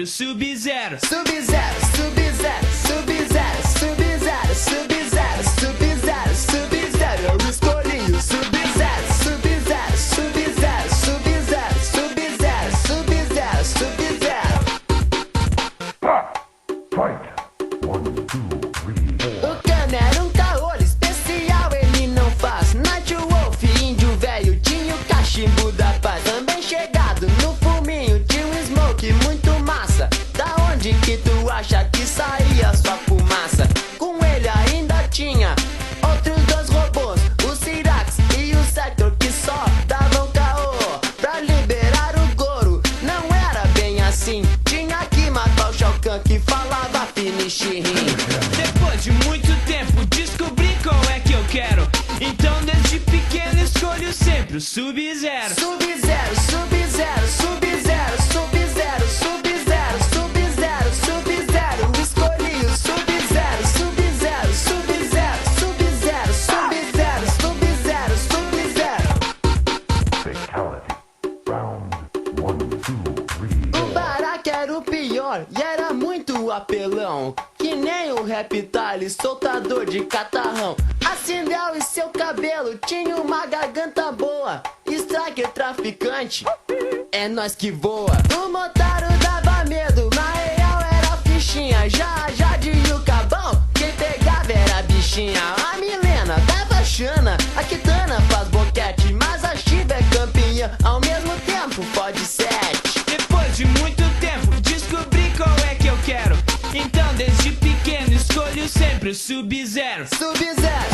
sempre o Sub-Zero. Sub-Zero, Sub-Zero, Sub-Zero, Sub-Zero, Sub-Zero, Sub-Zero, Sub-Zero. Eu escolhi o Sub-Zero, Sub-Zero, Sub-Zero, Sub-Zero, Sub-Zero, Sub-Zero, Sub-Zero. Fight! 1, 2, 3, 4. O Khan era um caolho especial, ele não faz Night Wolf, índio velho, tinha o cachimbo da paz. Também chegado no fuminho, tinha um smoke muito massa. Da onde que tu acha que saía sua fumaça? Com ele ainda tinha outros dois robôs, o Cyrax e o Sector, que só davam caô pra liberar o Goro. Não era bem assim, tinha que matar o Shao Kahn que falava finish him. Depois de muito tempo descobri qual é que eu quero. Então desde pequeno escolho sempre o Sub-Zero. Sub-Zero, Sub-Zero, Sub-Zero, Sub-Zero, Sub-Zero, Sub-Zero, Sub-Zero. Escolhi o Sub-Zero, Sub-Zero, Sub-Zero, Sub-Zero, Sub-Zero, Sub-Zero, Sub-Zero. Fatality. Round 1, 2, 3, O Baraka era o pior e era muito apelão. Que nem o Reptile, soltador de catarrão. A Sindel e seu cabelo tinha uma garganta boa. Striker traficante, é nós que voa. O Motaro dava medo, na real era fichinha. Já de Yucabão, quem pegava era a bichinha. A Milena dava chana, a Kitana faz boquete. Mas a Shiva é campeã, ao mesmo tempo pode 7. Depois de muito tempo descobri qual é que eu quero. Então desde pequeno escolho sempre o Sub-Zero. Sub-Zero,